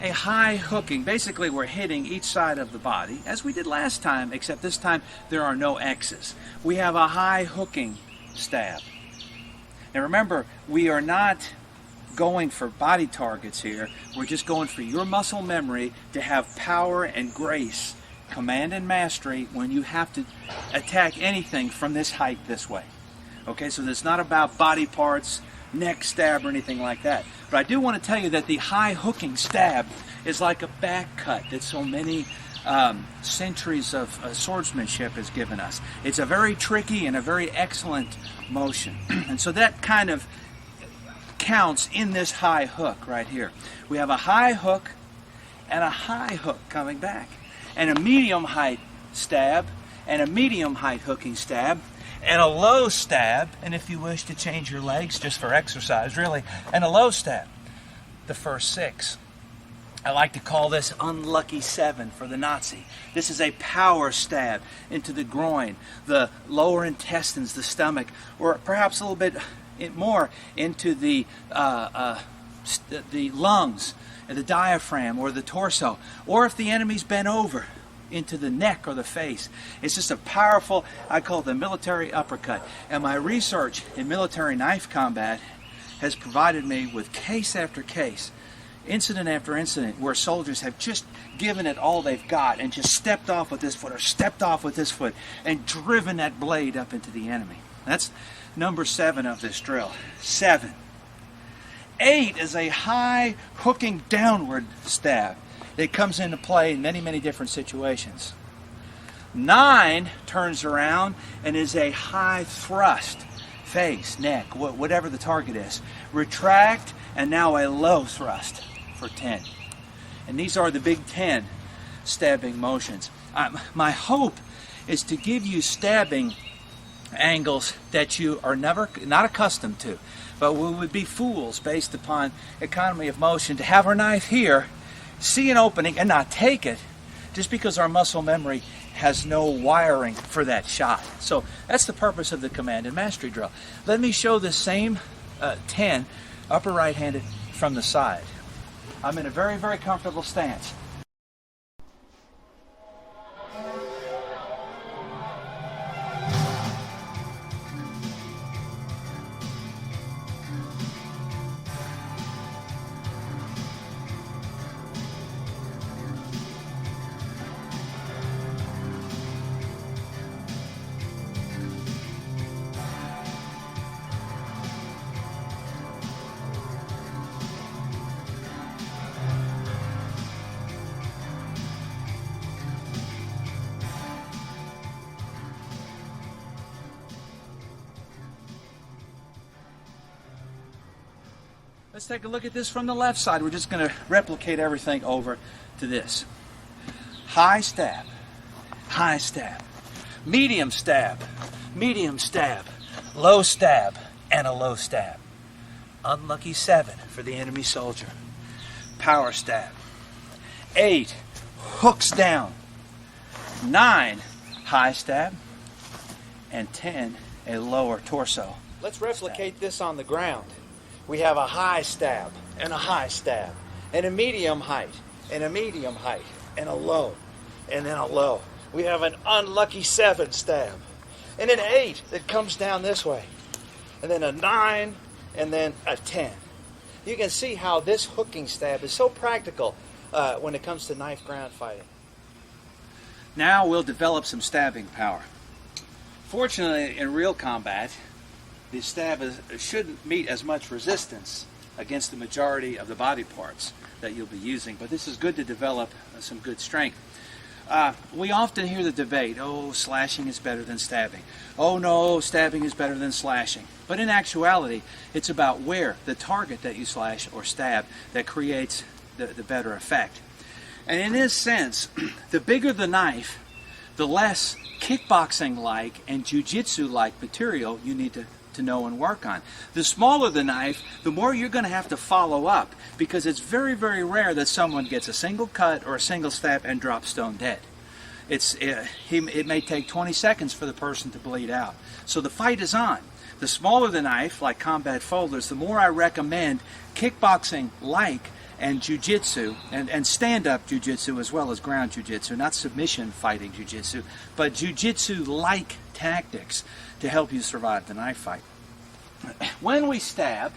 a high hooking. Basically, we're hitting each side of the body, as we did last time, except this time there are no X's. We have a high hooking stab. Now remember, we are not going for body targets here. We're just going for your muscle memory to have power and grace, command and mastery when you have to attack anything from this height this way. Okay, so it's not about body parts, neck stab or anything like that. But I do want to tell you that the high hooking stab is like a back cut that so many centuries of swordsmanship has given us. It's a very tricky and a very excellent motion. And so that kind of counts in this high hook right here. We have a high hook and a high hook coming back, and a medium height stab, and a medium height hooking stab, and a low stab, and if you wish to change your legs just for exercise really, and a low stab. The first 6. I like to call this unlucky 7 for the Nazi. This is a power stab into the groin, the lower intestines, the stomach, or perhaps a little bit more into the lungs, the diaphragm, or the torso, or if the enemy's bent over, into the neck or the face. It's just a powerful, I call it the military uppercut. And my research in military knife combat has provided me with case after case, incident after incident, where soldiers have just given it all they've got and just stepped off with this foot or stepped off with this foot and driven that blade up into the enemy. That's number 7 of this drill. 7. 8 is a high hooking downward stab. It comes into play in many, many different situations. 9 turns around and is a high thrust, face, neck, whatever the target is. Retract, and now a low thrust for 10. And these are the big 10 stabbing motions. My hope is to give you stabbing angles that you are not accustomed to. But we would be fools, based upon economy of motion, to have our knife here, see an opening, and not take it, just because our muscle memory has no wiring for that shot. So that's the purpose of the command and mastery drill. Let me show the same 10 upper right-handed from the side. I'm in a very, very comfortable stance. Let's take a look at this from the left side. We're just going to replicate everything over to this. High stab, medium stab, low stab, and a low stab. Unlucky 7 for the enemy soldier. Power stab. 8, hooks down. 9, high stab. And 10, a lower torso. Let's replicate this on the ground. We have a high stab, and a high stab, and a medium height, and a medium height, and a low, and then a low. We have an unlucky 7 stab, and an 8 that comes down this way, and then a 9, and then a 10. You can see how this hooking stab is so practical when it comes to knife ground fighting. Now we'll develop some stabbing power. Fortunately, in real combat, the stab shouldn't meet as much resistance against the majority of the body parts that you'll be using, but this is good to develop some good strength. We often hear the debate, oh, slashing is better than stabbing. Oh no, stabbing is better than slashing. But in actuality, it's about where, the target that you slash or stab, that creates the better effect. And in this sense, the bigger the knife, the less kickboxing-like and jiu-jitsu-like material you need to know and work on. The smaller the knife, the more you're going to have to follow up, because it's very, very rare that someone gets a single cut or a single stab and drops stone dead. It may take 20 seconds for the person to bleed out. So the fight is on. The smaller the knife, like combat folders, the more I recommend kickboxing-like and jiu-jitsu, and stand-up jiu-jitsu as well as ground jiu-jitsu, not submission fighting jiu-jitsu, but jiu-jitsu-like tactics to help you survive the knife fight. When we stab,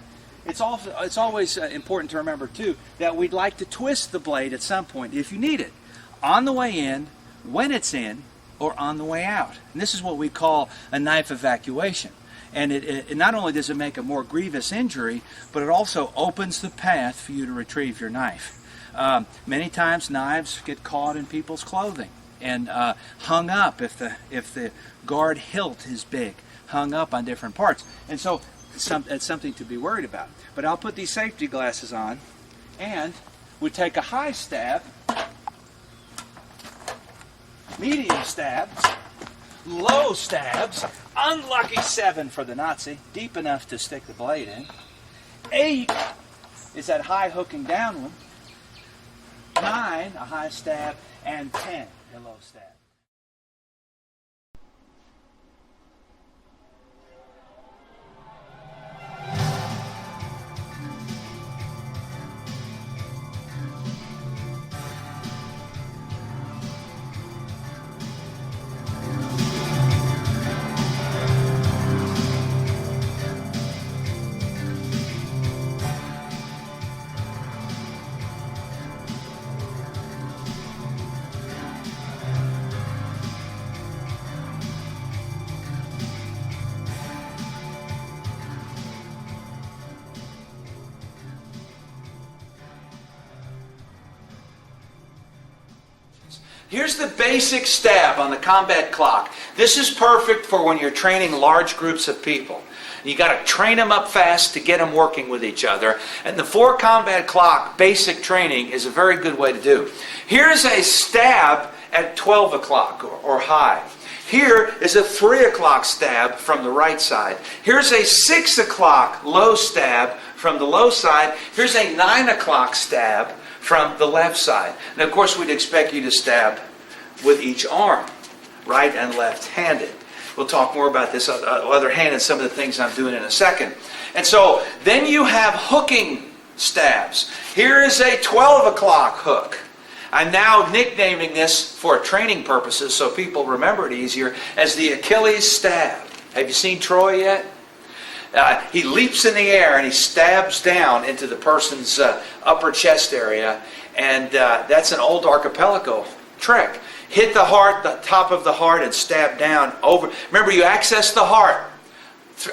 it's always important to remember too that we'd like to twist the blade at some point if you need it, on the way in, when it's in, or on the way out. And this is what we call a knife evacuation. And it not only does it make a more grievous injury, but it also opens the path for you to retrieve your knife. Many times knives get caught in people's clothing and hung up if the guard hilt is big, hung up on different parts. And so it's something to be worried about. But I'll put these safety glasses on, and we take a high stab, medium stabs, low stabs, unlucky 7 for the Nazi, deep enough to stick the blade in. 8 is that high hooking down one. 9, a high stab, and 10, a low stab. Here's the basic stab on the combat clock. This is perfect for when you're training large groups of people. You got to train them up fast to get them working with each other. And the 4 combat clock basic training is a very good way to do. Here's a stab at 12 o'clock or high. Here is a 3 o'clock stab from the right side. Here's a 6 o'clock low stab from the low side. Here's a 9 o'clock stab from the left side. And of course we'd expect you to stab with each arm, right and left-handed. We'll talk more about this other hand and some of the things I'm doing in a second. And so then you have hooking stabs. Here is a 12 o'clock hook. I'm now nicknaming this for training purposes so people remember it easier as the Achilles stab. Have you seen Troy yet? He leaps in the air and he stabs down into the person's upper chest area, and that's an old archipelago trick. Hit the heart, the top of the heart, and stab down over. Remember, you access the heart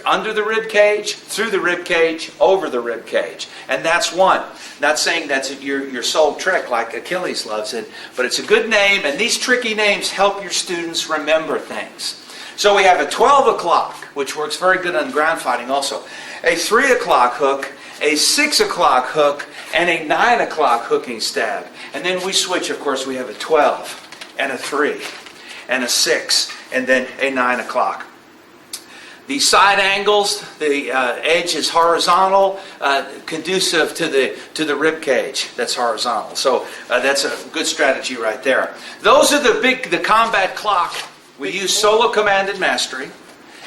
under the rib cage, through the rib cage, over the rib cage, and that's one. Not saying that's your sole trick like Achilles loves it, but it's a good name, and these tricky names help your students remember things. So we have a 12 o'clock, which works very good on ground fighting also. A 3 o'clock hook, a 6 o'clock hook, and a 9 o'clock hooking stab. And then we switch, of course, we have a 12, and a 3, and a 6, and then a 9 o'clock. The side angles, the edge is horizontal, conducive to the rib cage. That's horizontal. So that's a good strategy right there. Those are the combat clock. We use solo commanded mastery,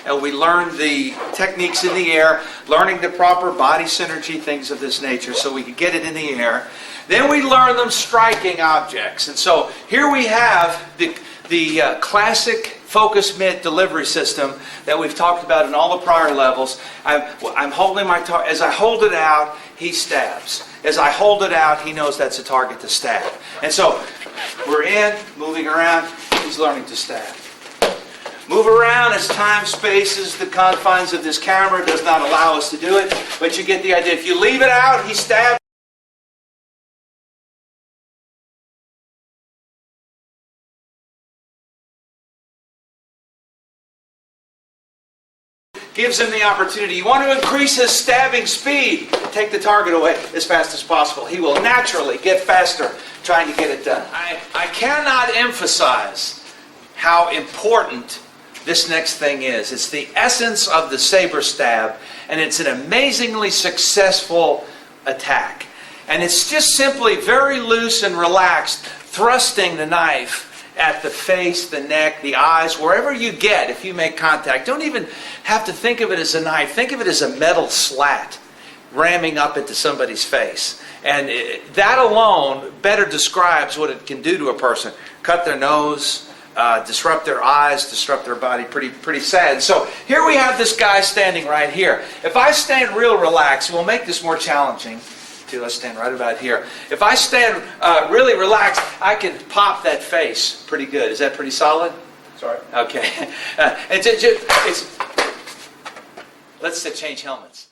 and we learn the techniques in the air, learning the proper body synergy, things of this nature, so we can get it in the air. Then we learn them striking objects. And so here we have the classic focus mitt delivery system that we've talked about in all the prior levels. I'm holding my target. As I hold it out, he stabs. As I hold it out, he knows that's a target to stab. And so we're in, moving around, he's learning to stab. Move around as time, spaces, the confines of this camera does not allow us to do it, but you get the idea. If you leave it out, he stabs. Gives him the opportunity. You want to increase his stabbing speed, take the target away as fast as possible. He will naturally get faster trying to get it done. I cannot emphasize how important this next thing is. It's the essence of the saber stab, and it's an amazingly successful attack. And it's just simply very loose and relaxed, thrusting the knife at the face, the neck, the eyes, wherever you get if you make contact. Don't even have to think of it as a knife. Think of it as a metal slat. ramming up into somebody's face. And that alone better describes what it can do to a person. Cut their nose, disrupt their eyes, disrupt their body. Pretty sad. So here we have this guy standing right here. If I stand real relaxed, we'll make this more challenging. Let's stand right about here. If I stand really relaxed, I can pop that face pretty good. Is that pretty solid? Sorry. Okay. Let's change helmets.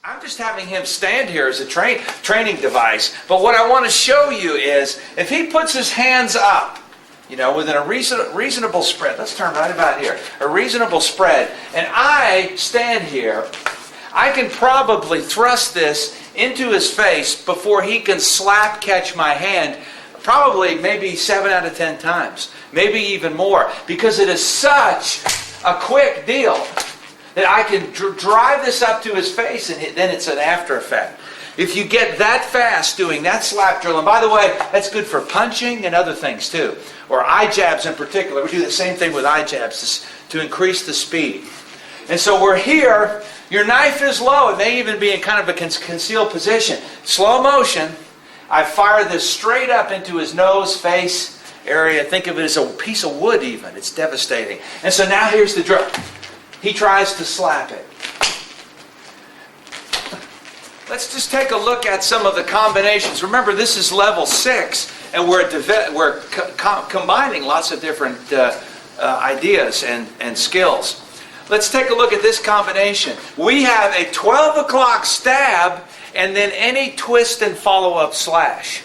I'm just having him stand here as a training device. But what I want to show you is if he puts his hands up, within a reasonable spread. Let's turn right about here. A reasonable spread. And I stand here. I can probably thrust this into his face before he can slap catch my hand, probably maybe 7 out of 10 times, maybe even more, because it is such a quick deal that I can drive this up to his face and then it's an after effect. If you get that fast doing that slap drill, and by the way, that's good for punching and other things too, or eye jabs in particular. We do the same thing with eye jabs to increase the speed. And so we're here. Your knife is low. It may even be in kind of a concealed position. Slow motion. I fire this straight up into his nose, face area. Think of it as a piece of wood even. It's devastating. And so now here's the drill. He tries to slap it. Let's just take a look at some of the combinations. Remember, this is level 6, and we're combining lots of different ideas and skills. Let's take a look at this combination. We have a 12 o'clock stab and then any twist and follow-up slash.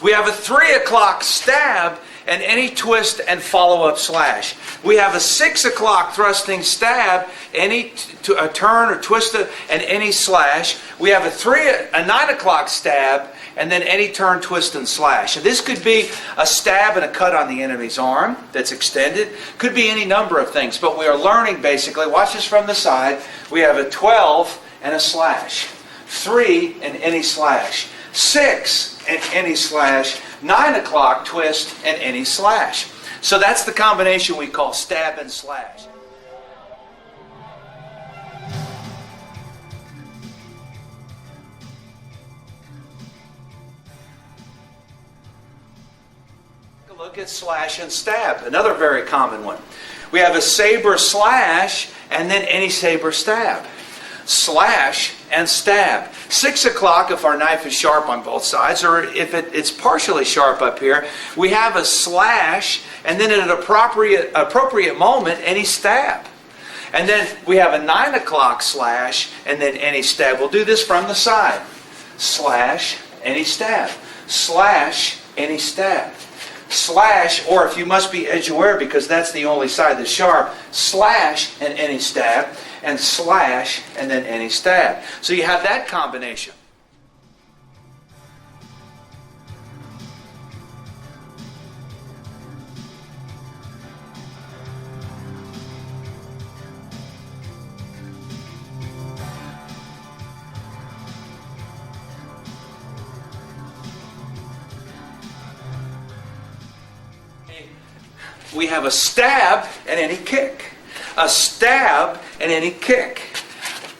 We have a 3 o'clock stab and any twist and follow-up slash. We have a 6 o'clock thrusting stab, a turn or twist and any slash. We have a 9 o'clock stab and then any turn, twist, and slash. And this could be a stab and a cut on the enemy's arm that's extended. Could be any number of things, but we are learning basically. Watch this from the side. We have a 12 and a slash. 3 and any slash. 6 and any slash. 9 o'clock twist and any slash. So that's the combination we call stab and slash. Look at slash and stab, another very common one. We have a saber slash and then any saber stab. Slash and stab. 6 o'clock if our knife is sharp on both sides, or if it's partially sharp up here, we have a slash and then at an appropriate moment, any stab. And then we have a 9 o'clock slash and then any stab. We'll do this from the side. Slash, any stab. Slash, any stab. Slash, or if you must be edge aware because that's the only side that's sharp, slash and any stab, and slash and then any stab. So you have that combination. We have a stab and any kick. A stab and any kick.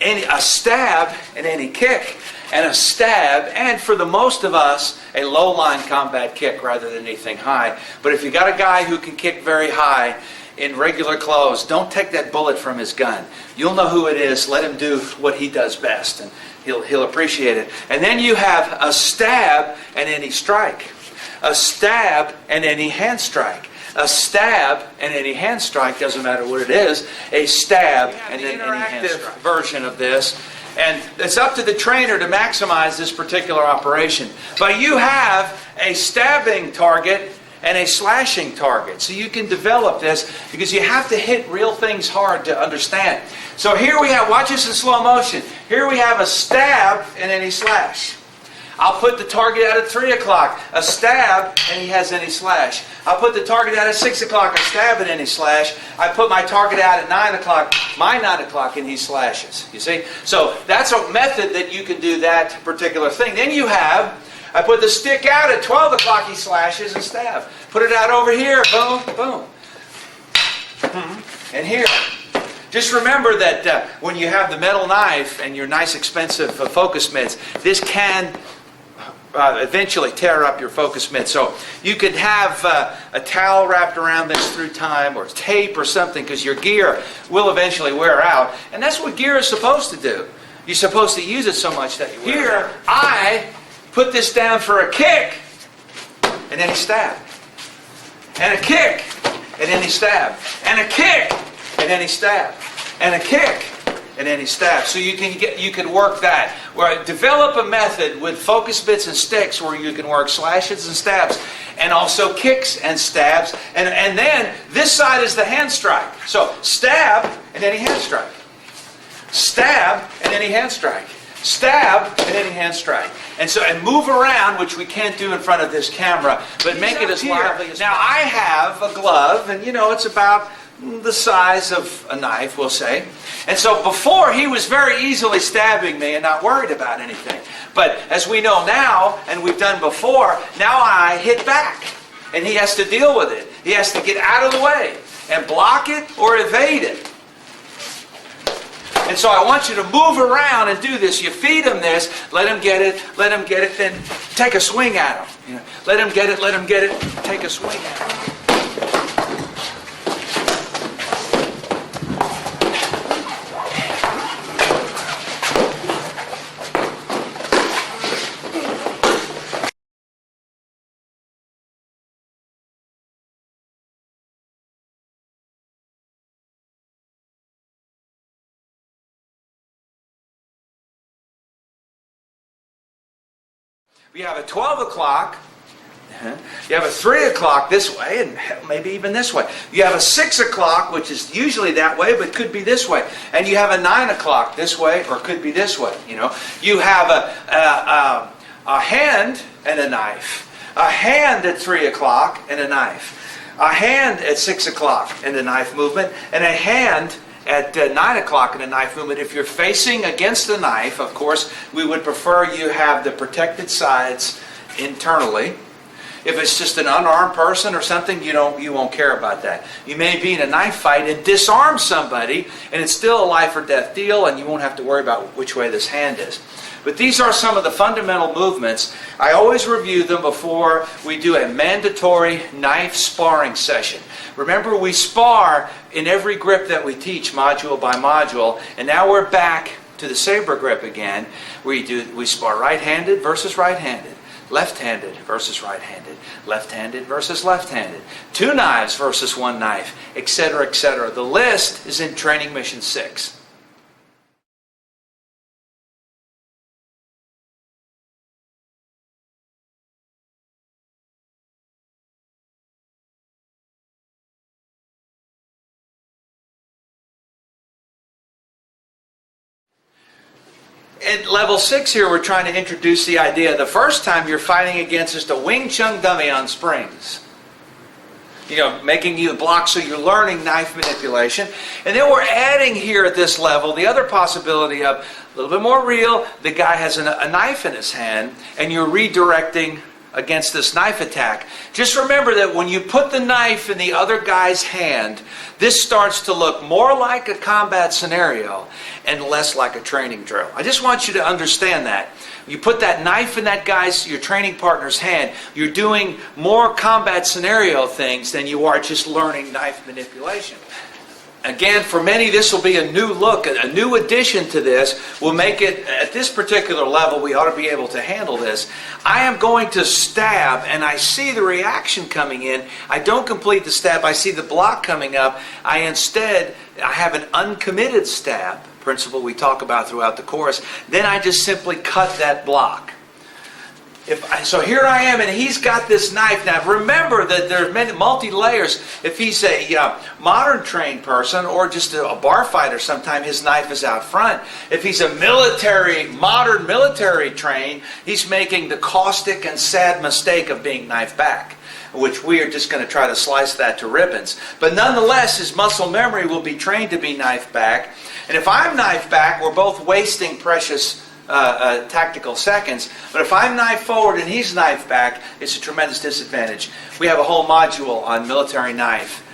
A stab and any kick. And a stab, and for the most of us, a low-line combat kick rather than anything high. But if you got a guy who can kick very high in regular clothes, don't take that bullet from his gun. You'll know who it is. Let him do what he does best, and he'll appreciate it. And then you have a stab and any strike. A stab and any hand strike. A stab and any hand strike, doesn't matter what it is. A stab and then any hand strike. Version of this. And it's up to the trainer to maximize this particular operation. But you have a stabbing target and a slashing target. So you can develop this because you have to hit real things hard to understand. So here we have, watch this in slow motion. Here we have a stab and any slash. I'll put the target out at 3 o'clock, a stab, and he has any slash. I'll put the target out at 6 o'clock, a stab and any slash. I put my target out at 9 o'clock, my 9 o'clock, and he slashes. You see? So that's a method that you can do that particular thing. Then you have, I put the stick out at 12 o'clock, he slashes and stab. Put it out over here, boom, boom. And here. Just remember that when you have the metal knife and your nice expensive focus mitts, this can eventually tear up your focus mitt. So you could have a towel wrapped around this through time, or tape or something, because your gear will eventually wear out. And that's what gear is supposed to do. You're supposed to use it so much that you wear it out. Here, I put this down for a kick, and then he stabbed. And a kick, and then he stabbed. And a kick, and then he stabbed. And a kick, and then he stabbed. So you can work that. Where develop a method with focus bits and sticks where you can work slashes and stabs, and also kicks and stabs. And then this side is the hand strike. So stab, and then he hand strike. Stab, and then he hand strike. Stab, and then he hand strike. And move around, which we can't do in front of this camera, but make it as lively as possible. Now I have a glove, and it's about the size of a knife, we'll say. And so before, he was very easily stabbing me and not worried about anything. But as we know now, and we've done before, now I hit back. And he has to deal with it. He has to get out of the way and block it or evade it. And so I want you to move around and do this. You feed him this, let him get it, then take a swing at him. Let him get it, take a swing at him. You have a 12 o'clock, you have a 3 o'clock this way, and maybe even this way. You have a 6 o'clock, which is usually that way, but could be this way. And you have a 9 o'clock this way, or could be this way. You have a hand and a knife. A hand at 3 o'clock and a knife. A hand at 6 o'clock and a knife movement. And a hand at 9 o'clock in a knife movement. If you're facing against the knife, of course, we would prefer you have the protected sides internally. If it's just an unarmed person or something, you won't care about that. You may be in a knife fight and disarm somebody, and it's still a life or death deal, and you won't have to worry about which way this hand is. But these are some of the fundamental movements. I always review them before we do a mandatory knife sparring session. Remember, we spar in every grip that we teach, module by module, and now we're back to the saber grip again. We spar right-handed versus right-handed, left-handed versus right-handed, left-handed versus left-handed, 2 knives versus 1 knife, etc., etc. The list is in Training Mission 6. At level 6 here, we're trying to introduce the idea. The first time you're fighting against is the Wing Chun dummy on springs. Making you block, so you're learning knife manipulation. And then we're adding here at this level the other possibility of a little bit more real. The guy has a knife in his hand, and you're redirecting against this knife attack. Just remember that when you put the knife in the other guy's hand, this starts to look more like a combat scenario and less like a training drill. I just want you to understand that. You put that knife in your training partner's hand, you're doing more combat scenario things than you are just learning knife manipulation. Again, for many, this will be a new look, a new addition to this. We'll make it, at this particular level, we ought to be able to handle this. I am going to stab, and I see the reaction coming in. I don't complete the stab. I see the block coming up. I have an uncommitted stab, principle we talk about throughout the course. Then I just simply cut that block. So here I am, and he's got this knife. Now remember that there's many multi-layers. If he's a modern trained person or just a bar fighter, sometimes his knife is out front. If he's a modern military trained, he's making the caustic and sad mistake of being knife back, which we are just going to try to slice that to ribbons. But nonetheless, his muscle memory will be trained to be knife back. And if I'm knife back, we're both wasting precious tactical seconds. But if I'm knife forward and he's knife back, it's a tremendous disadvantage. We have a whole module on military knife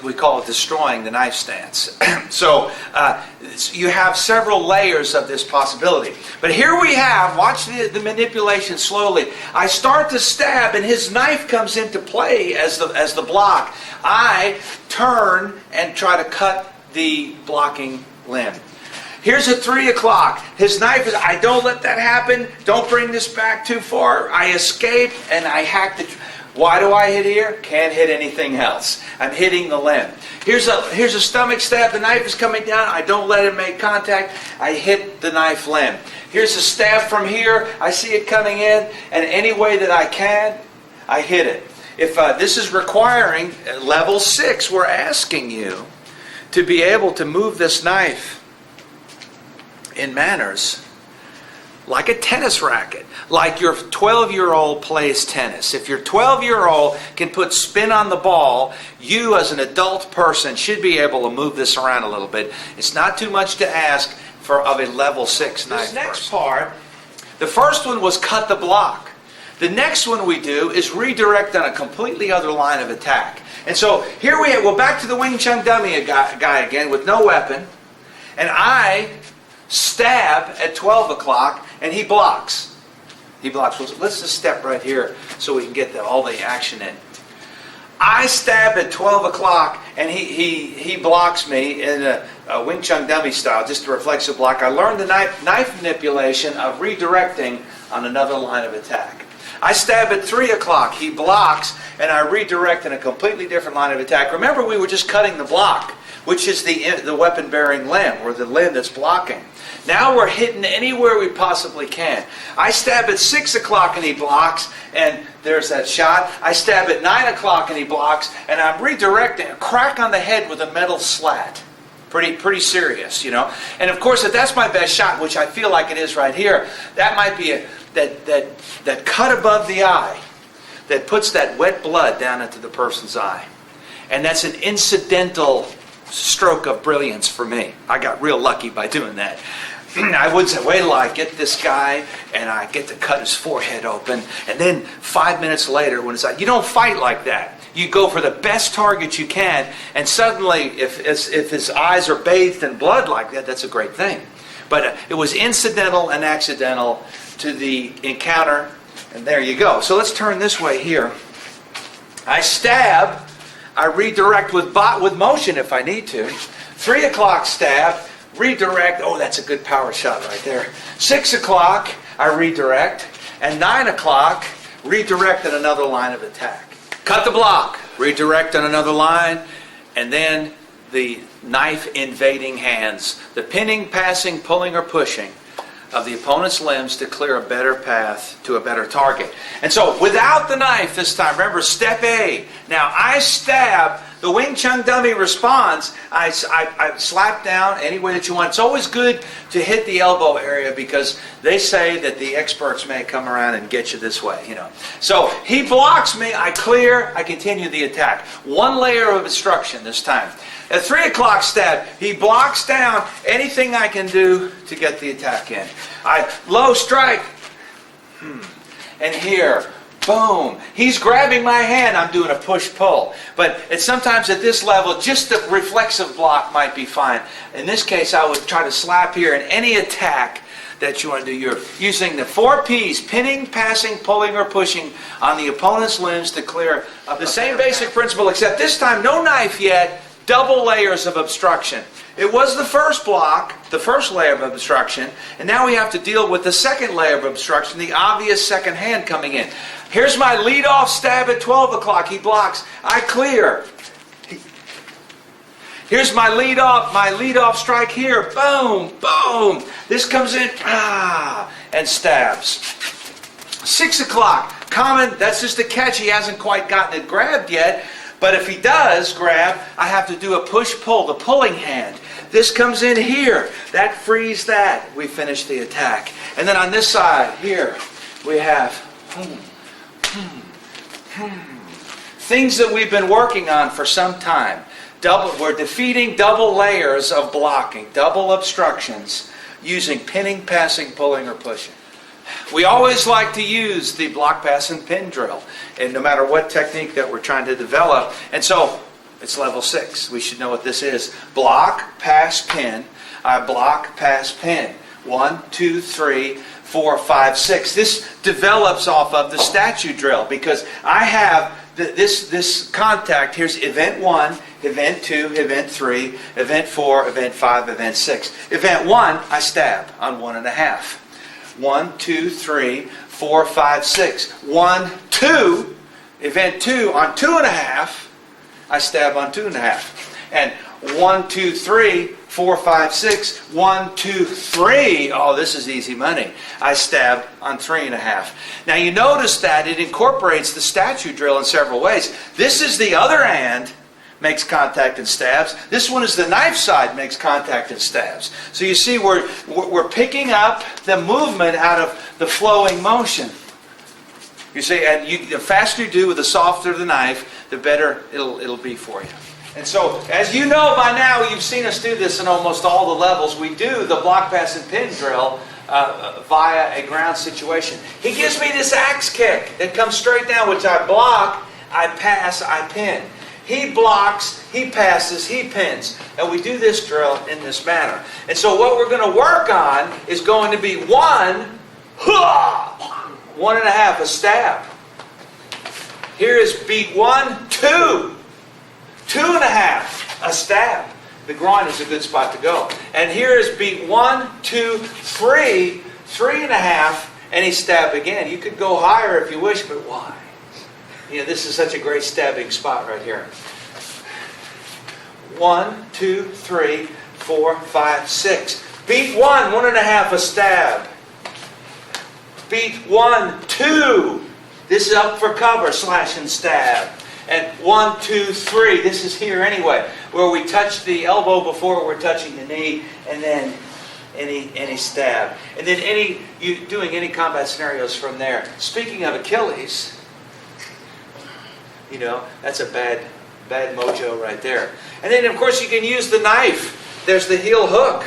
we call it destroying the knife stance. So you have several layers of this possibility. But here we have, watch the manipulation slowly. I start to stab and his knife comes into play as the block. I turn and try to cut the blocking limb. Here's at 3 o'clock. His knife is, I don't let that happen. Don't bring this back too far. I escape and I hack the... Why do I hit here? Can't hit anything else. I'm hitting the limb. Here's a stomach stab. The knife is coming down. I don't let it make contact. I hit the knife limb. Here's a stab from here. I see it coming in, and any way that I can, I hit it. If this is requiring level 6, we're asking you to be able to move this knife in manners like a tennis racket, like your 12-year-old plays tennis. If your 12-year-old can put spin on the ball, you as an adult person should be able to move this around a little bit. It's not too much to ask of a level 6 knife. This next part, the first one was cut the block. The next one we do is redirect on a completely other line of attack. And so here we have, well, back to the Wing Chun dummy guy again with no weapon. And I stab at 12 o'clock and he blocks. He blocks. Well, let's just step right here so we can get all the action in. I stab at 12 o'clock and he blocks me in a Wing Chun dummy style, just a reflexive block. I learned the knife manipulation of redirecting on another line of attack. I stab at 3 o'clock, he blocks, and I redirect in a completely different line of attack. Remember, we were just cutting the block, which is the weapon-bearing limb, or the limb that's blocking. Now we're hitting anywhere we possibly can. I stab at 6 o'clock and he blocks, and there's that shot. I stab at 9 o'clock and he blocks, and I'm redirecting, a crack on the head with a metal slat. Pretty serious, you know. And of course, if that's my best shot, which I feel like it is right here, that might be that cut above the eye that puts that wet blood down into the person's eye. And that's an incidental stroke of brilliance for me. I got real lucky by doing that. I would say, wait till I get this guy and I get to cut his forehead open. And then 5 minutes later, when it's like, you don't fight like that. You go for the best target you can. And suddenly, if his eyes are bathed in blood like that, that's a great thing. But it was incidental and accidental to the encounter. And there you go. So let's turn this way here. I stab. I redirect with motion if I need to. 3 o'clock stab. Redirect. Oh, that's a good power shot right there. 6 o'clock, I redirect. And 9 o'clock, redirect on another line of attack. Cut the block. Redirect on another line. And then the knife invading hands. The pinning, passing, pulling, or pushing of the opponent's limbs to clear a better path to a better target. And so, without the knife this time, remember, step A. Now, I stab. The Wing Chun dummy responds. I slap down any way that you want. It's always good to hit the elbow area because they say that the experts may come around and get you this way, you know. So he blocks me. I clear. I continue the attack. One layer of obstruction this time. At 3 o'clock stab, he blocks down anything I can do to get the attack in. I low strike. And here. Boom. He's grabbing my hand. I'm doing a push-pull. But sometimes at this level, just the reflexive block might be fine. In this case, I would try to slap here. And any attack that you want to do, you're using the 4 P's, pinning, passing, pulling, or pushing on the opponent's limbs to clear up the same basic principle, except this time, no knife yet, double layers of obstruction. It was the first block, the first layer of obstruction, and now we have to deal with the second layer of obstruction, the obvious second hand coming in. Here's my lead-off stab at 12 o'clock. He blocks. I clear. Here's my lead-off strike here. Boom, boom. This comes in, and stabs. 6 o'clock. Common, that's just a catch. He hasn't quite gotten it grabbed yet. But if he does grab, I have to do a push-pull, the pulling hand. This comes in here. That frees that. We finish the attack. And then on this side, here, we have things that we've been working on for some time. We're defeating double layers of blocking, double obstructions, using pinning, passing, pulling, or pushing. We always like to use the block, pass, and pin drill, and no matter what technique that we're trying to develop. And so It's level 6. We should know what this is. Block, pass, pin. I block, pass, pin. 1, 2, 3, 4, 5, 6. This develops off of the statue drill because I have this contact. Here's event 1, event 2, event 3, event 4, event 5, event 6. Event 1, I stab on 1.5. 1, 2, 3, 4, 5, 6. 1, 2, event 2 on 2.5. I stab on 2.5. And 1, 2, 3, 4, 5, 6. 1, 2, 3. Oh, this is easy money. I stab on 3.5. Now you notice that it incorporates the statue drill in several ways. This is the other hand, makes contact and stabs. This one is the knife side, makes contact and stabs. So you see we're picking up the movement out of the flowing motion. You see, and the faster you do with the softer the knife, the better it'll be for you. And so, as you know by now, you've seen us do this in almost all the levels. We do the block, pass, and pin drill via a ground situation. He gives me this axe kick that comes straight down, which I block, I pass, I pin. He blocks, he passes, he pins. And we do this drill in this manner. And so what we're going to work on is going to be 1, 1.5, a stab. Here is beat 1, 2. 2.5, a stab. The groin is a good spot to go. And here is beat 1, 2, 3, 3.5, and he stab again. You could go higher if you wish, but why? You know, this is such a great stabbing spot right here. 1, 2, 3, 4, 5, 6. Beat 1, 1.5, a stab. Beat 1, 2. This is up for cover, slash and stab. And 1, 2, 3. This is here anyway, where we touch the elbow before we're touching the knee, and then any stab. And then doing any combat scenarios from there. Speaking of Achilles, you know, that's a bad mojo right there. And then, of course, you can use the knife. There's the heel hook.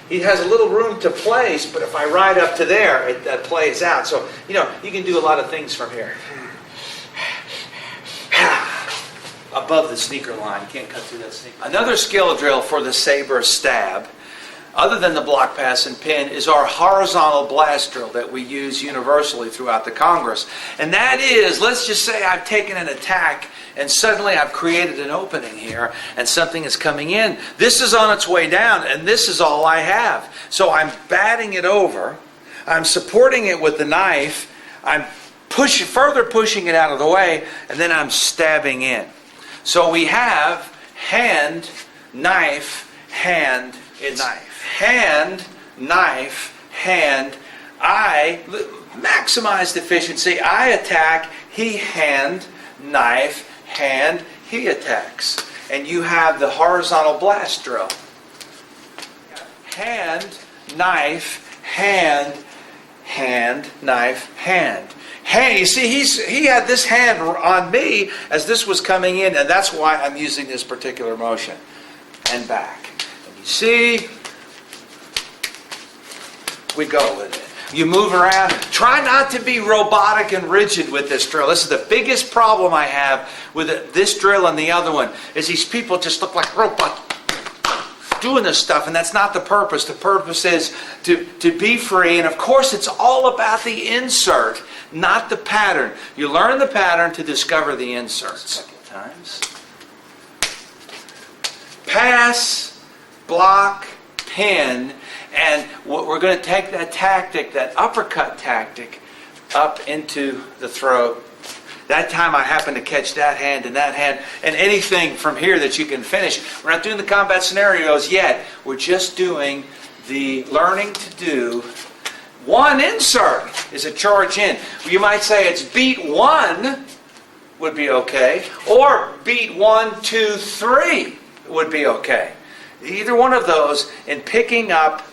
He has a little room to place, but if I ride up to there, it plays out. So, you know, you can do a lot of things from here. Above the sneaker line. You can't cut through that sneaker. Another skill drill for the saber stab, other than the block, pass, and pin, is our horizontal blast drill that we use universally throughout the Congress. And that is, let's just say I've taken an attack and suddenly I've created an opening here and something is coming in. This is on its way down and this is all I have. So I'm batting it over. I'm supporting it with the knife. I'm further pushing it out of the way, and then I'm stabbing in. So we have hand, knife, hand, knife. Hand, knife, hand. I maximized efficiency. I attack. He hand, knife, hand. He attacks. And you have the horizontal blast drill. Hand, knife, hand, hand, knife, hand. Hey, you see, he had this hand on me as this was coming in, and that's why I'm using this particular motion. And back. And you see, we go with it. You move around. Try not to be robotic and rigid with this drill. This is the biggest problem I have with this drill and the other one, is these people just look like robots doing this stuff, and that's not the purpose. The purpose is to be free, and of course it's all about the insert, not the pattern. You learn the pattern to discover the inserts. A couple of times. Pass, block, pin, and we're going to take that tactic, that uppercut tactic, up into the throat. That time I happen to catch that hand and anything from here that you can finish. We're not doing the combat scenarios yet. We're just doing the learning to do. One insert is a charge in. You might say it's beat 1 would be okay, or beat 1, 2, 3 would be okay. Either one of those in picking up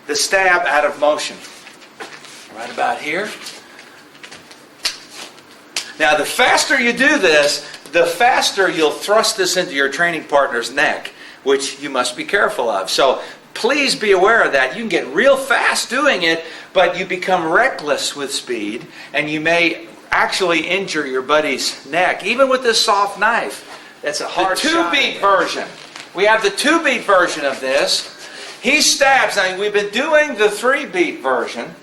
the stab out of motion. Right about here. Now, the faster you do this, the faster you'll thrust this into your training partner's neck, which you must be careful of. So please be aware of that. You can get real fast doing it, but you become reckless with speed, and you may actually injure your buddy's neck, even with this soft knife. That's a hard two-beat version. We have the two-beat version of this. He stabs. Now, we've been doing the three-beat version.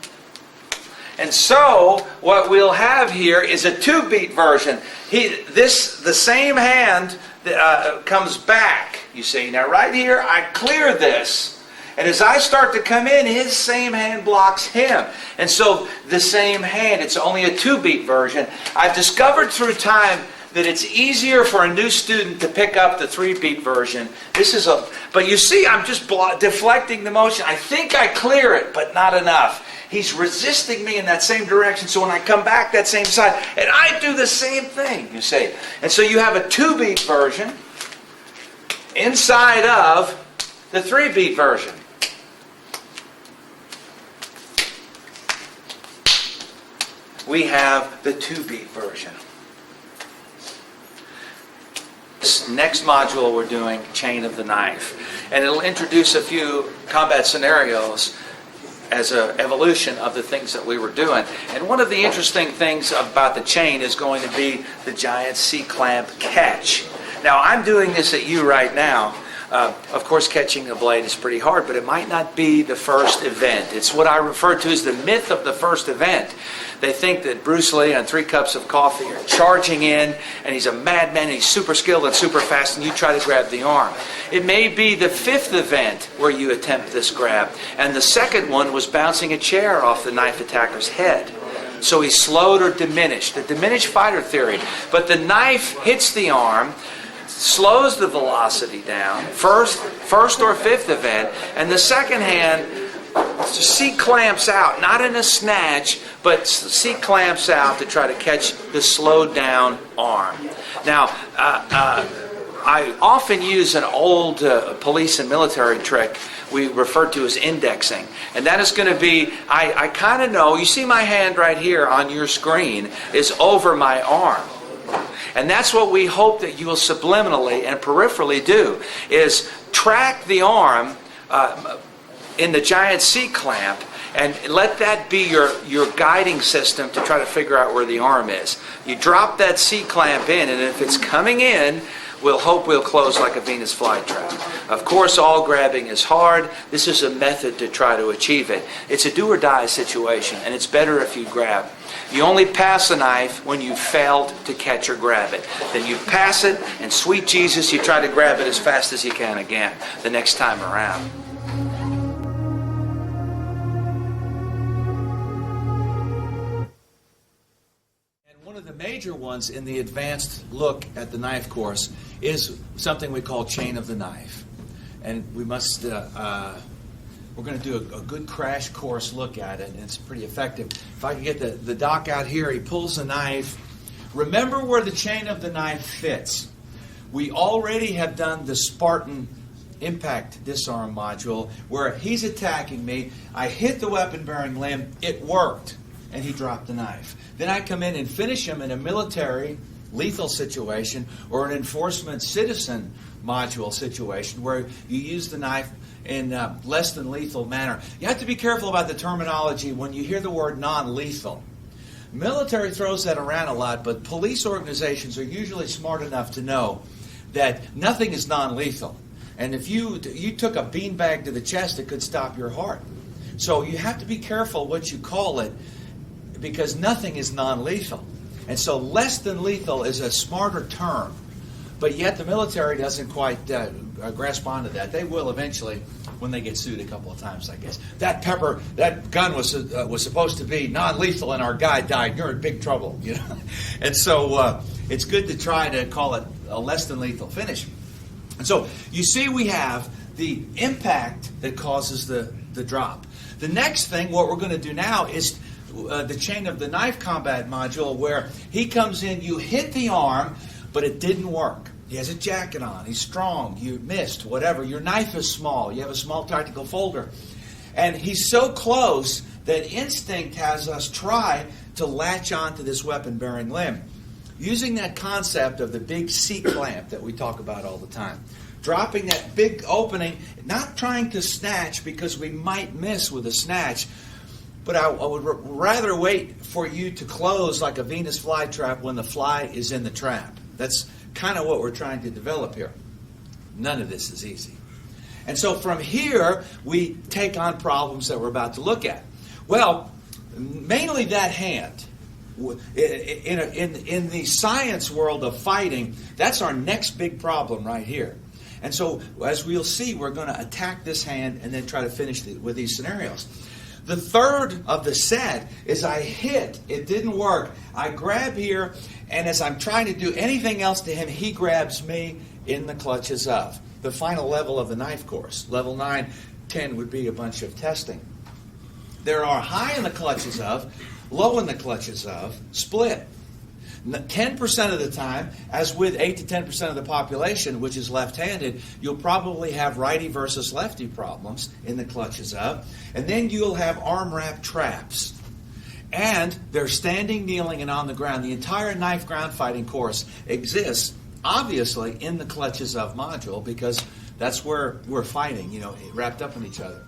And so, what we'll have here is a two-beat version. The same hand comes back, you see. Now, right here, I clear this. And as I start to come in, his same hand blocks him. And so, the same hand, it's only a two-beat version. I've discovered through time that it's easier for a new student to pick up the three-beat version. But you see, I'm just deflecting the motion. I think I clear it, but not enough. He's resisting me in that same direction. So when I come back that same side, and I do the same thing, you see. And so you have a two-beat version inside of the three-beat version. We have the two-beat version. This next module we're doing, Chain of the Knife. And it'll introduce a few combat scenarios as an evolution of the things that we were doing. And one of the interesting things about the chain is going to be the giant C-clamp catch. Now, I'm doing this at you right now. Of course, catching a blade is pretty hard, but it might not be the first event. It's what I refer to as the myth of the first event. They think that Bruce Lee on 3 cups of coffee are charging in, and he's a madman, and he's super skilled and super fast, and you try to grab the arm. It may be the 5th event where you attempt this grab, and the second one was bouncing a chair off the knife attacker's head. So he's slowed or diminished, the diminished fighter theory. But the knife hits the arm, slows the velocity down, first or 5th event, and the second hand C-clamps out, not in a snatch, but C-clamps out to try to catch the slowed down arm. Now, I often use an old police and military trick we refer to as indexing. And that is going to be, I kind of know, you see my hand right here on your screen is over my arm. And that's what we hope that you will subliminally and peripherally do, is track the arm in the giant C-clamp and let that be your guiding system to try to figure out where the arm is. You drop that C-clamp in, and if it's coming in, we'll hope we'll close like a Venus flytrap. Of course, all grabbing is hard. This is a method to try to achieve it. It's a do-or-die situation, and it's better if you grab. You only pass the knife when you've failed to catch or grab it. Then you pass it, and sweet Jesus, you try to grab it as fast as you can again the next time around. One of the major ones in the advanced look at the knife course is something we call Chain of the Knife. And we must, we're going to do a good crash course look at it, and it's pretty effective. If I can get the doc out here, he pulls the knife. Remember where the chain of the knife fits. We already have done the Spartan impact disarm module where he's attacking me. I hit the weapon-bearing limb. It worked. And he dropped the knife. Then I come in and finish him in a military lethal situation or an enforcement citizen module situation where you use the knife in less than lethal manner. You have to be careful about the terminology when you hear the word non-lethal. Military throws that around a lot, but police organizations are usually smart enough to know that nothing is non-lethal. And if you took a beanbag to the chest, it could stop your heart. So you have to be careful what you call it, because nothing is non-lethal. And so less than lethal is a smarter term, but yet the military doesn't quite grasp onto that. They will eventually when they get sued a couple of times, I guess. That gun was supposed to be non-lethal and our guy died. You're in big trouble, you know. And so it's good to try to call it a less than lethal finish. And so you see we have the impact that causes the drop. The next thing, what we're going to do now is the Chain of the Knife combat module where he comes in, you hit the arm, but it didn't work. He has a jacket on, he's strong, you missed, whatever. Your knife is small, you have a small tactical folder. And he's so close that instinct has us try to latch onto this weapon-bearing limb. Using that concept of the big C-clamp that we talk about all the time. Dropping that big opening, not trying to snatch because we might miss with a snatch, but I would rather wait for you to close like a Venus flytrap when the fly is in the trap. That's kind of what we're trying to develop here. None of this is easy. And so from here, we take on problems that we're about to look at. Well, mainly that hand. In the science world of fighting, that's our next big problem right here. And so, as we'll see, we're going to attack this hand and then try to finish with these scenarios. The third of the set is I hit. It didn't work. I grab here, and as I'm trying to do anything else to him, he grabs me in the clutches of. The final level of the knife course. Level 9, 10 would be a bunch of testing. There are high in the clutches of, low in the clutches of, split. 10% of the time, as with 8 to 10% of the population, which is left-handed, you'll probably have righty versus lefty problems in the clutches of. And then you'll have arm wrap traps. And they're standing, kneeling, and on the ground. The entire knife ground fighting course exists, obviously, in the clutches of module, because that's where we're fighting, wrapped up in each other.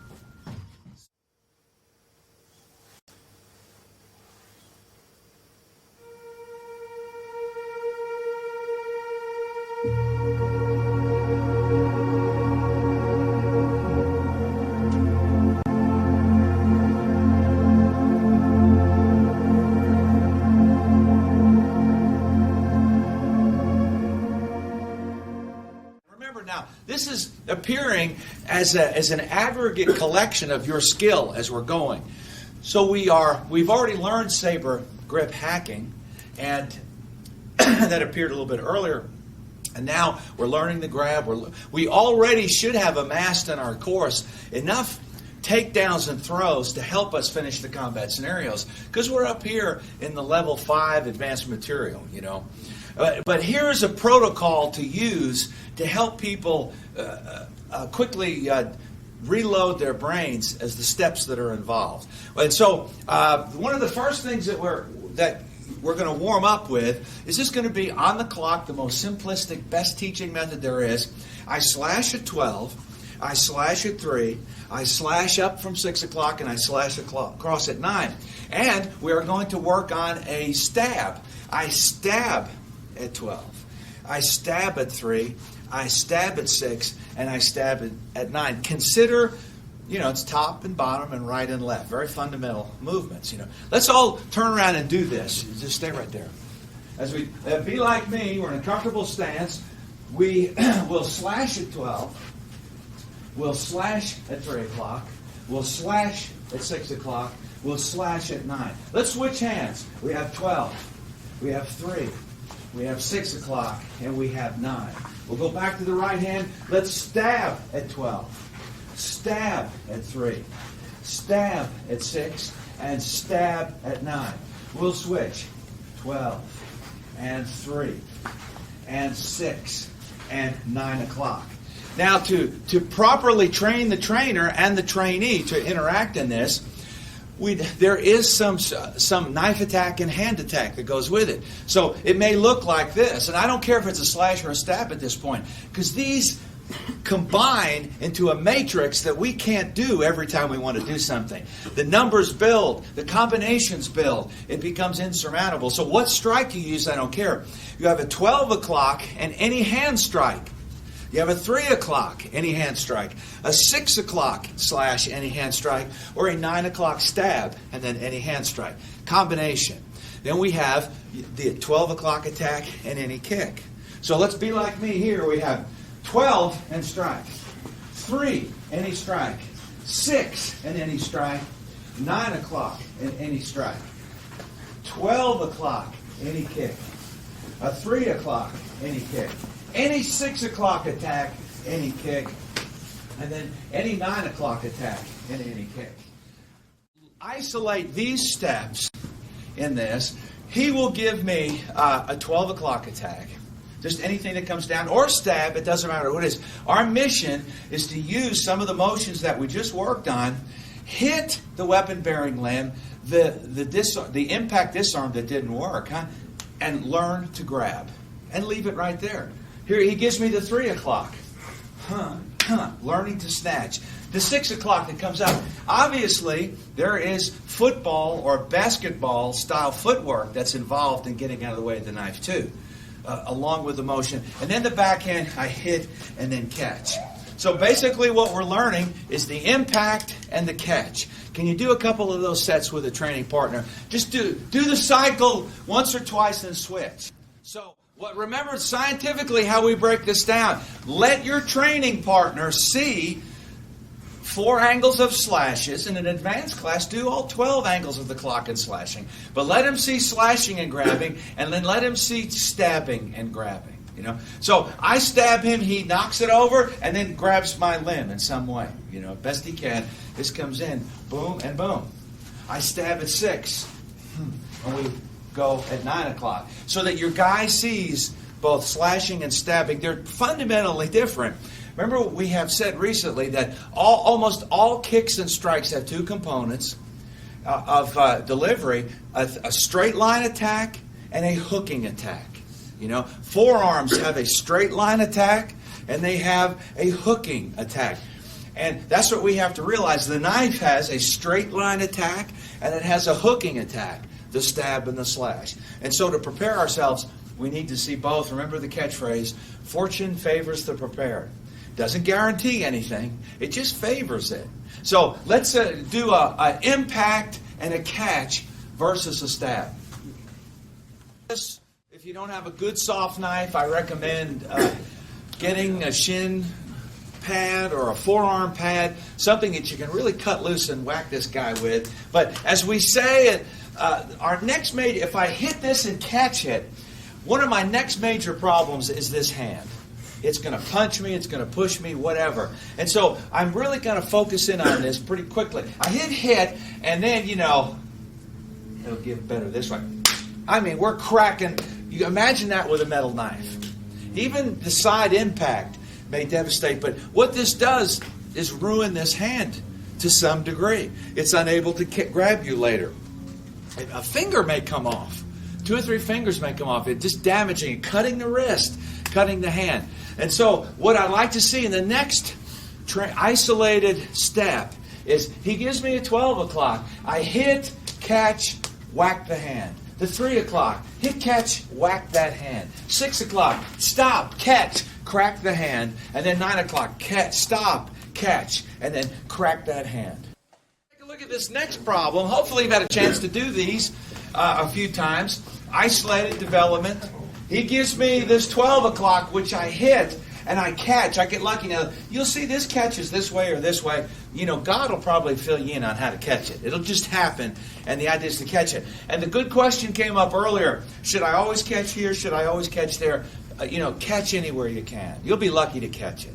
This is appearing as an aggregate collection of your skill as we're going. So we've already learned saber grip hacking, and that appeared a little bit earlier. And now we're learning the grab. We already should have amassed in our course enough takedowns and throws to help us finish the combat scenarios, because we're up here in the level 5 advanced material, But here's a protocol to use to help people quickly reload their brains as the steps that are involved. And so one of the first things that we're going to warm up with is just going to be on the clock, the most simplistic, best teaching method there is. I slash at 12, I slash at 3, I slash up from 6 o'clock, and I slash across at 9. And we are going to work on a stab. I stab at 12. I stab at 3, I stab at 6, and I stab at 9. Consider, it's top and bottom and right and left. Very fundamental movements, Let's all turn around and do this. Just stay right there. As we be like me, we're in a comfortable stance. We will slash at 12. We'll slash at 3 o'clock. We'll slash at 6 o'clock. We'll slash at 9. Let's switch hands. We have 12. We have 3. We have 6 o'clock, and we have 9. We'll go back to the right hand. Let's stab at 12. Stab at 3. Stab at 6. And stab at 9. We'll switch. 12. And 3. And 6. And 9 o'clock. Now, to properly train the trainer and the trainee to interact in this, there is some knife attack and hand attack that goes with it. So it may look like this, and I don't care if it's a slash or a stab at this point, because these combine into a matrix that we can't do every time we want to do something. The numbers build, the combinations build, it becomes insurmountable. So what strike you use, I don't care. You have a 12 o'clock and any hand strike. You have a 3 o'clock, any hand strike, a 6 o'clock slash, any hand strike, or a 9 o'clock stab, and then any hand strike. Combination. Then we have the 12 o'clock attack and any kick. So let's be like me here. We have 12 and strike, 3 any strike, 6 and any strike, 9 o'clock and any strike, 12 o'clock any kick, a 3 o'clock any kick. Any 6 o'clock attack, any kick, and then any 9 o'clock attack, and any kick. Isolate these steps in this. He will give me a 12 o'clock attack. Just anything that comes down, or stab, it doesn't matter what it is. Our mission is to use some of the motions that we just worked on, hit the weapon-bearing limb, the impact disarm that didn't work, and learn to grab. And leave it right there. Here, he gives me the 3 o'clock. Learning to snatch. The 6 o'clock that comes out. Obviously, there is football or basketball style footwork that's involved in getting out of the way of the knife too. along with the motion. And then the backhand, I hit and then catch. So basically what we're learning is the impact and the catch. Can you do a couple of those sets with a training partner? Just do the cycle once or twice and switch. So remember scientifically how we break this down. Let your training partner see 4 angles of slashes. In an advanced class, do all 12 angles of the clock and slashing. But let him see slashing and grabbing, and then let him see stabbing and grabbing. So I stab him, he knocks it over, and then grabs my limb in some way. Best he can. This comes in, boom and boom. I stab at 6, and we go at 9 o'clock. So that your guy sees both slashing and stabbing. They're fundamentally different. Remember what we have said recently, that almost all kicks and strikes have 2 components of delivery, a straight line attack and a hooking attack. Forearms have a straight line attack and they have a hooking attack. And that's what we have to realize. The knife has a straight line attack and it has a hooking attack, the stab and the slash. And so to prepare ourselves, we need to see both. Remember the catchphrase, fortune favors the prepared. Doesn't guarantee anything, it just favors it. So let's do an impact and a catch versus a stab. If you don't have a good soft knife, I recommend getting a shin pad or a forearm pad, something that you can really cut loose and whack this guy with. But as we say, our next major, if I hit this and catch it, one of my next major problems is this hand. It's going to punch me, it's going to push me, whatever. And so I'm really going to focus in on this pretty quickly. I hit, and then, it'll get better this way. I mean, we're cracking. You imagine that with a metal knife. Even the side impact may devastate, but what this does is ruin this hand to some degree. It's unable to grab you later. A finger may come off. 2 or 3 fingers may come off. It's just damaging, cutting the wrist, cutting the hand. And so what I'd like to see in the next isolated step is he gives me a 12 o'clock. I hit, catch, whack the hand. The 3 o'clock, hit, catch, whack that hand. 6 o'clock, stop, catch, crack the hand. And then 9 o'clock, catch, stop, catch, and then crack that hand. Take a look at this next problem. Hopefully you've had a chance to do these a few times. Isolated development. He gives me this 12 o'clock, which I hit, and I catch. I get lucky. Now, you'll see this catches this way or this way. God will probably fill you in on how to catch it. It'll just happen, and the idea is to catch it. And the good question came up earlier. Should I always catch here? Should I always catch there? Catch anywhere you can. You'll be lucky to catch it.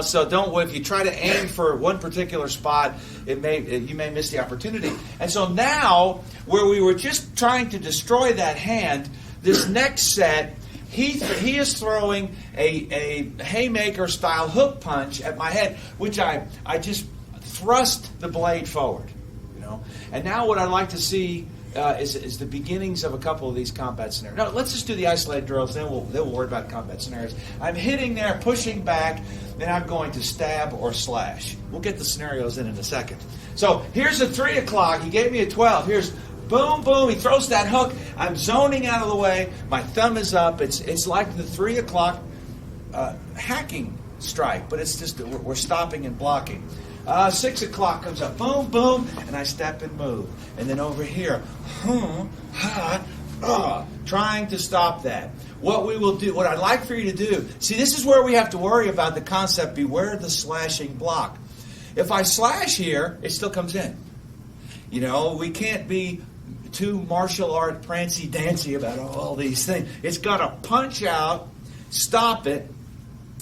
So don't. If you try to aim for one particular spot, you may miss the opportunity. And so now, where we were just trying to destroy that hand, this next set, he is throwing a haymaker-style hook punch at my head, which I just thrust the blade forward. And now what I'd like to see is the beginnings of a couple of these combat scenarios. No, let's just do the isolated drills, then we'll worry about combat scenarios. I'm hitting there, pushing back, then I'm going to stab or slash. We'll get the scenarios in a second. So here's a 3 o'clock. He gave me a 12. Here's boom, boom. He throws that hook. I'm zoning out of the way. My thumb is up. It's like the 3 o'clock hacking strike, but it's just we're stopping and blocking. 6 o'clock comes up, boom, boom, and I step and move. And then over here, trying to stop that. What we will do, what I'd like for you to do, see, this is where we have to worry about the concept, beware the slashing block. If I slash here, it still comes in. We can't be too martial art prancy-dancy about all these things. It's got to punch out, stop it,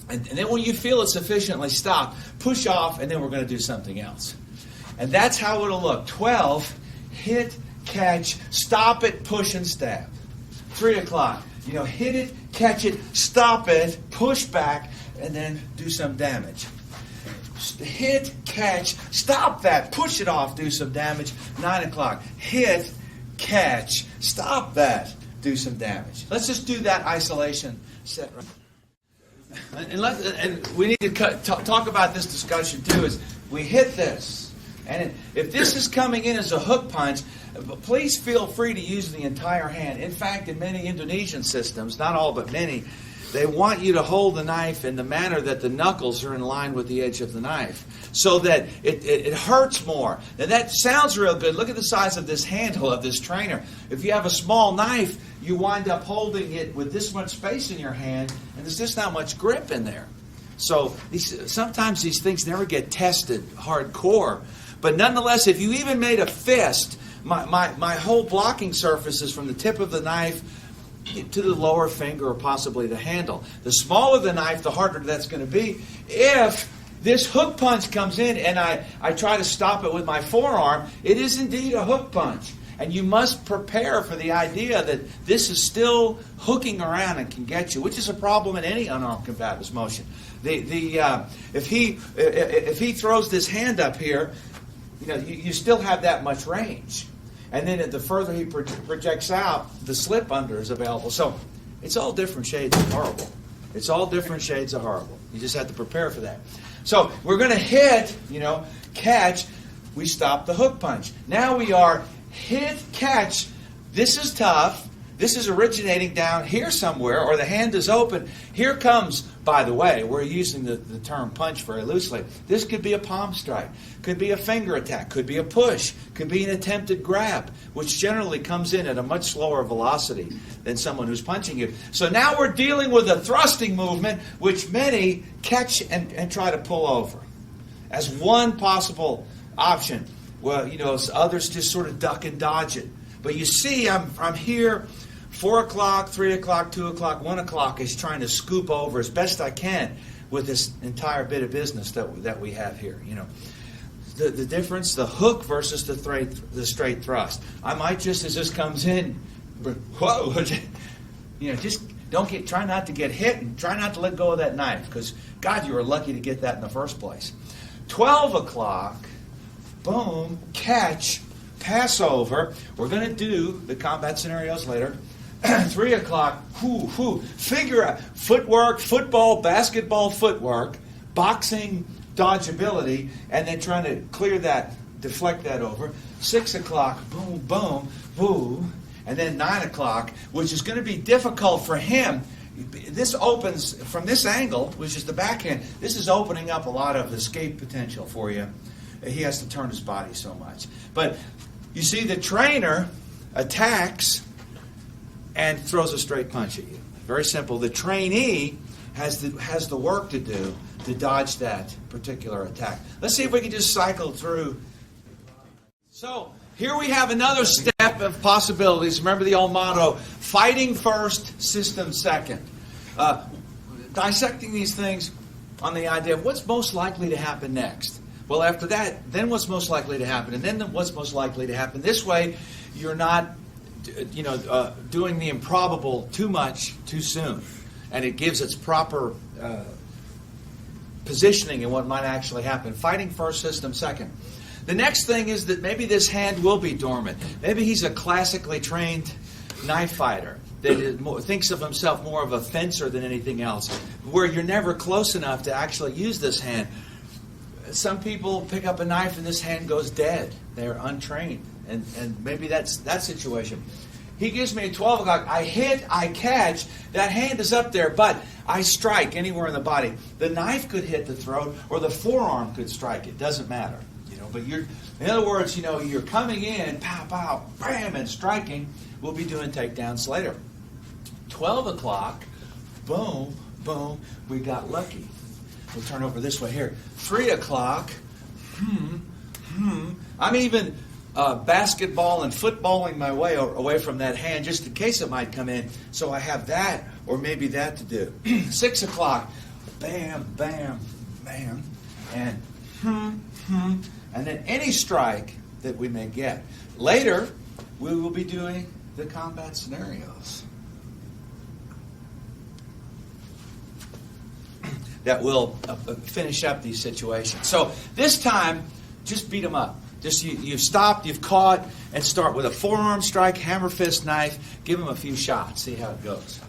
and then when you feel it sufficiently stop, push off, and then we're going to do something else. And that's how it'll look. 12, hit, catch, stop it, push, and stab. 3 o'clock, hit it, catch it, stop it, push back, and then do some damage. Hit, catch, stop that, push it off, do some damage. 9 o'clock, hit, catch, stop that, do some damage. Let's just do that isolation set right. And we need to talk about this discussion too. Is we hit this, And if this is coming in as a hook punch, please feel free to use the entire hand. In fact, in many Indonesian systems, not all but many, they want you to hold the knife in the manner that the knuckles are in line with the edge of the knife, so that it hurts more. Now that sounds real good. Look at the size of this handle of this trainer. If you have a small knife, you wind up holding it with this much space in your hand, and there's just not much grip in there. So sometimes these things never get tested hardcore. But nonetheless, if you even made a fist, my whole blocking surface is from the tip of the knife to the lower finger or possibly the handle. The smaller the knife, the harder that's going to be. If this hook punch comes in and I try to stop it with my forearm, it is indeed a hook punch. And you must prepare for the idea that this is still hooking around and can get you, which is a problem in any unarmed combatant's motion. If he throws this hand up here, you still have that much range. And then the further he projects out, the slip under is available. So it's all different shades of horrible. It's all different shades of horrible. You just have to prepare for that. So we're going to hit, catch. We stop the hook punch. Now we are hit, catch. This is tough. This is originating down here somewhere, or the hand is open. Here comes, by the way, we're using the term punch very loosely. This could be a palm strike, could be a finger attack, could be a push, could be an attempted grab, which generally comes in at a much slower velocity than someone who's punching you. So now we're dealing with a thrusting movement, which many catch and try to pull over as one possible option. Well, others just sort of duck and dodge it. But you see, I'm here. 4 o'clock, 3 o'clock, 2 o'clock, 1 o'clock is trying to scoop over as best I can with this entire bit of business that we have here. The difference, the hook versus the straight thrust. I might just, as this comes in, whoa, just try not to get hit and try not to let go of that knife, because God, you were lucky to get that in the first place. 12 o'clock, boom, catch, pass over. We're going to do the combat scenarios later. 3 o'clock, figure out footwork, football, basketball footwork, boxing, dodgeability, and then trying to clear that, deflect that over. 6 o'clock, boom, boom, boom, and then 9 o'clock, which is going to be difficult for him. This opens from this angle, which is the backhand. This is opening up a lot of escape potential for you. He has to turn his body so much. But you see, the trainer attacks and throws a straight punch at you. Very simple. The trainee has the work to do to dodge that particular attack. Let's see if we can just cycle through. So here we have another step of possibilities. Remember the old motto, fighting first, system second. Dissecting these things on the idea of what's most likely to happen next. Well, after that, then what's most likely to happen? And then what's most likely to happen? This way, you're not doing the improbable too much too soon. And it gives its proper positioning in what might actually happen. Fighting first, system second. The next thing is that maybe this hand will be dormant. Maybe he's a classically trained knife fighter that thinks of himself more of a fencer than anything else, where you're never close enough to actually use this hand. Some people pick up a knife and this hand goes dead. They're untrained. And maybe that's that situation. He gives me a 12 o'clock. I hit, I catch. That hand is up there, but I strike anywhere in the body. The knife could hit the throat, or the forearm could strike. It doesn't matter. But in other words, you're coming in, pow, pow, bam, and striking. We'll be doing takedowns later. 12 o'clock, boom, boom, we got lucky. We'll turn over this way here. 3 o'clock, I'm even basketball and footballing my way away from that hand just in case it might come in. So I have that or maybe that to do. 6 o'clock, bam, bam, bam, and and then any strike that we may get. Later, we will be doing the combat scenarios that will finish up these situations. So this time, just beat them up. Just you've stopped, you've caught, and start with a forearm strike, hammer fist knife. Give them a few shots. See how it goes.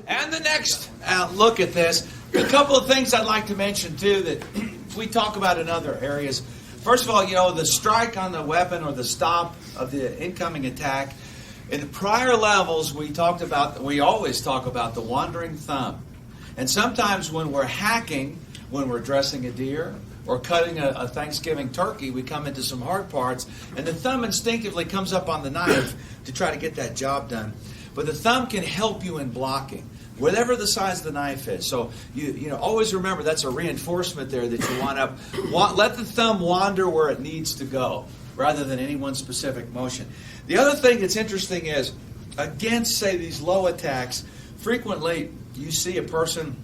And the next look at this, a couple of things I'd like to mention too that we talk about in other areas. First of all, the strike on the weapon or the stop of the incoming attack. In the prior levels, we always talk about the wandering thumb. And sometimes when we're hacking, when we're dressing a deer or cutting a Thanksgiving turkey, we come into some hard parts, and the thumb instinctively comes up on the knife to try to get that job done. But the thumb can help you in blocking, whatever the size of the knife is. So you always remember that's a reinforcement there that you let the thumb wander where it needs to go, rather than any one specific motion. The other thing that's interesting is, against, say, these low attacks, frequently you see a person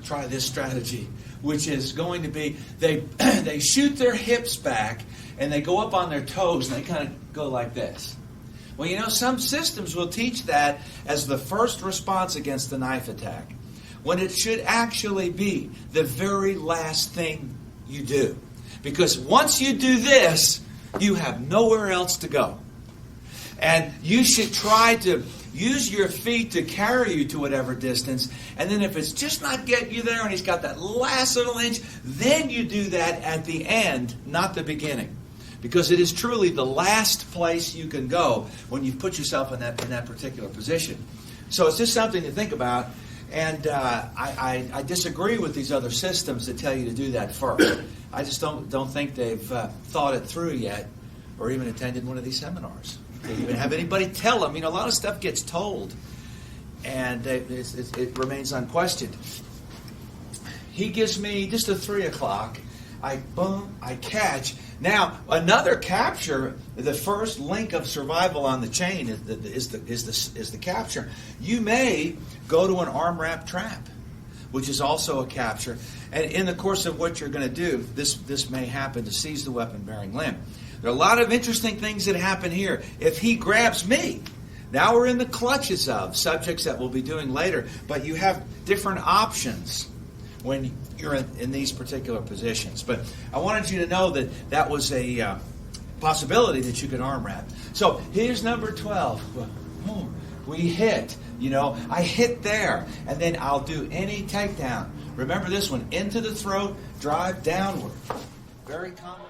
try this strategy, which is going to be they shoot their hips back and they go up on their toes and they kind of go like this. Well, some systems will teach that as the first response against the knife attack, when it should actually be the very last thing you do. Because once you do this, you have nowhere else to go. And you should try to use your feet to carry you to whatever distance. And then if it's just not getting you there and he's got that last little inch, then you do that at the end, not the beginning. Because it is truly the last place you can go when you've put yourself in that particular position. So it's just something to think about. And I disagree with these other systems that tell you to do that first. I just don't think they've thought it through yet, or even attended one of these seminars. They even have anybody tell them. A lot of stuff gets told, and it remains unquestioned. He gives me just a 3 o'clock. I catch. Now, another capture, the first link of survival on the chain is the capture. You may go to an arm wrap trap, which is also a capture. And in the course of what you're going to do, this may happen to seize the weapon-bearing limb. There are a lot of interesting things that happen here. If he grabs me, now we're in the clutches of subjects that we'll be doing later, but you have different options when you're in these particular positions. But I wanted you to know that was a possibility that you could arm wrap. So here's number 12. We hit. I hit there, and then I'll do any takedown. Remember this one, into the throat, drive downward. Very common.